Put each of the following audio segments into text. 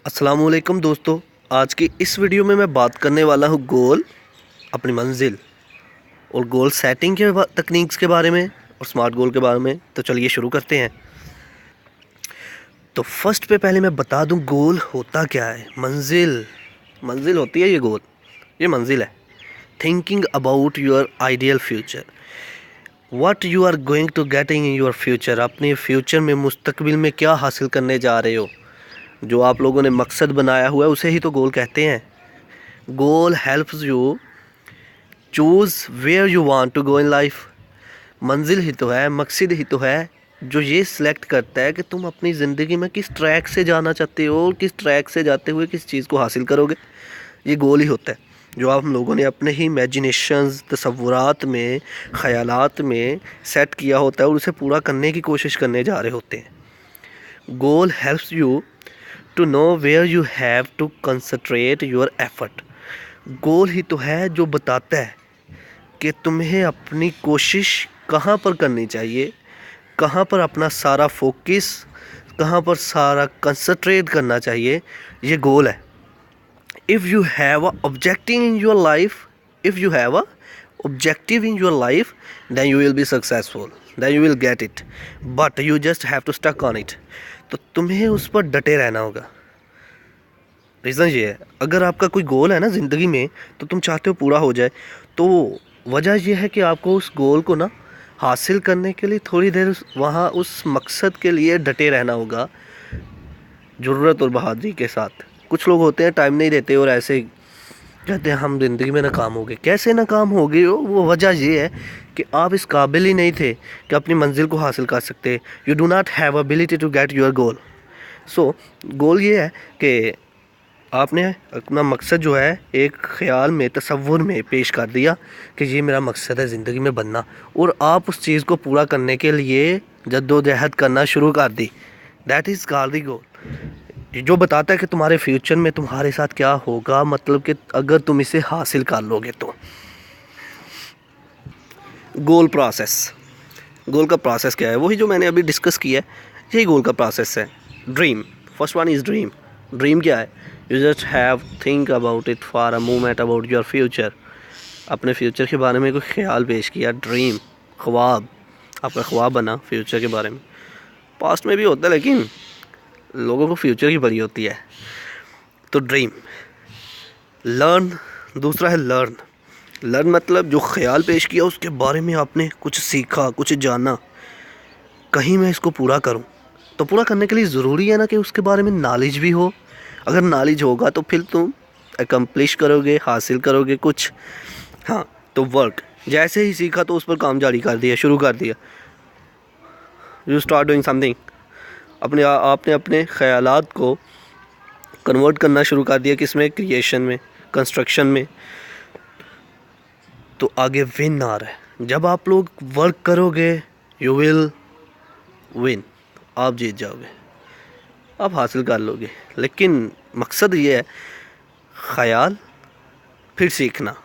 अस्सलामुअलैकुम दोस्तों, आज की इस वीडियो में मैं बात करने वाला हूँ गोल, अपनी मंजिल और गोल सेटिंग के तकनीक्स के बारे में और स्मार्ट गोल के बारे में। तो चलिए शुरू करते हैं। तो फर्स्ट पे पहले मैं बता दूँ गोल होता क्या है। मंजिल होती है ये गोल, ये मंजिल है। Thinking about your ideal future, what you are going to get in your future. अपने फ्यूचर में, मुस्तकबिल में क्या हासिल करने जा रहे हो, जो आप लोगों ने मकसद बनाया हुआ है उसे ही तो गोल कहते हैं। Goal helps you choose where you want to go in life. मंजिल ही तो है, मकसद ही तो है जो ये सिलेक्ट करता है कि तुम अपनी ज़िंदगी में किस ट्रैक से जाना चाहते हो और किस ट्रैक से जाते हुए किस चीज़ को हासिल करोगे। ये गोल ही होता है जो आप लोगों ने अपने ही इमेजिनेशंस, तसव्वुरात में, ख़यालात में सेट किया होता है और उसे पूरा करने की कोशिश करने जा रहे होते हैं। Goal helps you to know where you have to concentrate your effort. Goal ही तो है जो बताता है कि तुम्हें अपनी कोशिश कहाँ पर करनी चाहिए, कहाँ पर अपना सारा फोकस, कहाँ पर सारा कंसंट्रेट करना चाहिए। ये गोल है। If you have a objective in your life, if you have a objective in your life, then you will be successful, then you will get it, but you just have to stuck on it. तो तुम्हें उस पर डटे रहना होगा। Reason ये है, अगर आपका कोई गोल है ना ज़िंदगी में, तो तुम चाहते हो पूरा हो जाए, तो वजह यह है कि आपको उस गोल को ना हासिल करने के लिए थोड़ी देर वहाँ उस मकसद के लिए डटे रहना होगा, ज़रूरत और बहादुरी के साथ। कुछ लोग होते हैं टाइम नहीं देते और ऐसे कहते हैं हम ज़िंदगी में नाकाम हो गए। कैसे नाकाम हो गए हो? वो वजह ये है कि आप इस काबिल ही नहीं थे कि अपनी मंजिल को हासिल कर सकते। You do not have ability to get your goal. So goal ये है कि आपने अपना मकसद जो है एक ख़्याल में, तसव्वुर में पेश कर दिया कि ये मेरा मकसद है ज़िंदगी में बनना, और आप उस चीज़ को पूरा करने के लिए जद्दोजहद करना शुरू कर दी। That is called the goal, जो बताता है कि तुम्हारे फ्यूचर में तुम्हारे साथ क्या होगा, मतलब कि अगर तुम इसे हासिल कर लोगे तो। गोल प्रोसेस, गोल का प्रोसेस क्या है? वही जो मैंने अभी डिस्कस किया है, यही गोल का प्रोसेस है। Dream, first one is dream. Dream क्या है? You just have think about it for a moment about your future. अपने फ्यूचर के बारे में कोई ख्याल पेश किया। ड्रीम, ख्वाब, आपका ख्वाब बना फ्यूचर के बारे में। पास्ट में भी होता है लेकिन लोगों को फ्यूचर की पड़ी होती है। तो ड्रीम। लर्न, दूसरा है लर्न। लर्न मतलब जो ख्याल पेश किया उसके बारे में आपने कुछ सीखा, कुछ जाना, कहीं मैं इसको पूरा करूं। तो पूरा करने के लिए ज़रूरी है ना कि उसके बारे में नॉलेज भी हो। अगर नॉलेज होगा तो फिर तुम एकम्प्लिश करोगे, हासिल करोगे कुछ। हाँ, तो वर्क, जैसे ही सीखा तो उस पर काम जारी कर दिया, शुरू कर दिया। You start doing something. आपने अपने ख़यालात को कन्वर्ट करना शुरू कर दिया, किसमें? क्रिएशन में, कंस्ट्रक्शन में। तो आगे विन आ रहा है। जब आप लोग वर्क करोगे, यू विल विन, आप जीत जाओगे, आप हासिल कर लोगे। लेकिन मकसद ये है, ख़याल, फिर सीखना,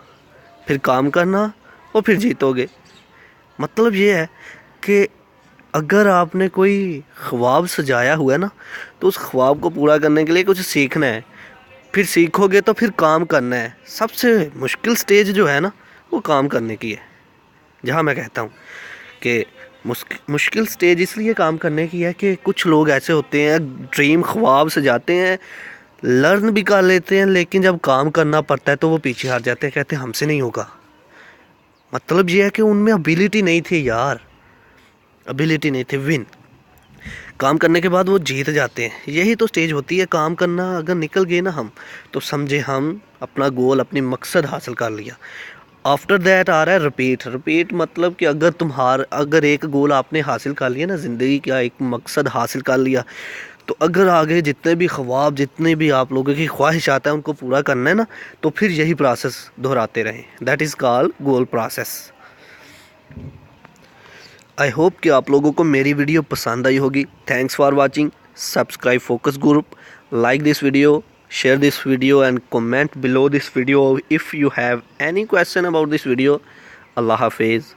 फिर काम करना और फिर जीतोगे। मतलब ये है कि अगर आपने कोई ख्वाब सजाया हुआ है ना, तो उस ख्वाब को पूरा करने के लिए कुछ सीखना है, फिर सीखोगे तो फिर काम करना है। सबसे मुश्किल स्टेज जो है ना, वो काम करने की है। जहाँ मैं कहता हूँ कि मुश्किल स्टेज इसलिए काम करने की है कि कुछ लोग ऐसे होते हैं, ड्रीम, ख्वाब सजाते हैं, लर्न भी कर लेते हैं, लेकिन जब काम करना पड़ता है तो वो पीछे हट जाते हैं, कहते हैं हमसे नहीं होगा। मतलब ये है कि उनमें एबिलिटी नहीं थी यार, एबिलिटी नहीं थी। विन, काम करने के बाद वो जीत जाते हैं। यही तो स्टेज होती है, काम करना अगर निकल गए ना हम, तो समझे हम अपना गोल, अपनी मकसद हासिल कर लिया। आफ्टर दैट आ रहा है रिपीट। रिपीट मतलब कि अगर एक गोल आपने हासिल कर लिया ना, ज़िंदगी का एक मकसद हासिल कर लिया, तो अगर आगे जितने भी ख्वाब, जितने भी आप लोगों की ख्वाहिशात हैं उनको पूरा करना है ना, तो फिर यही प्रोसेस दोहराते रहें। That is called goal process. I hope कि आप लोगों को मेरी वीडियो पसंद आई होगी। Thanks for watching. Subscribe focus group, like this video, share this video and comment below this video if you have any question about this video. Allah Hafiz.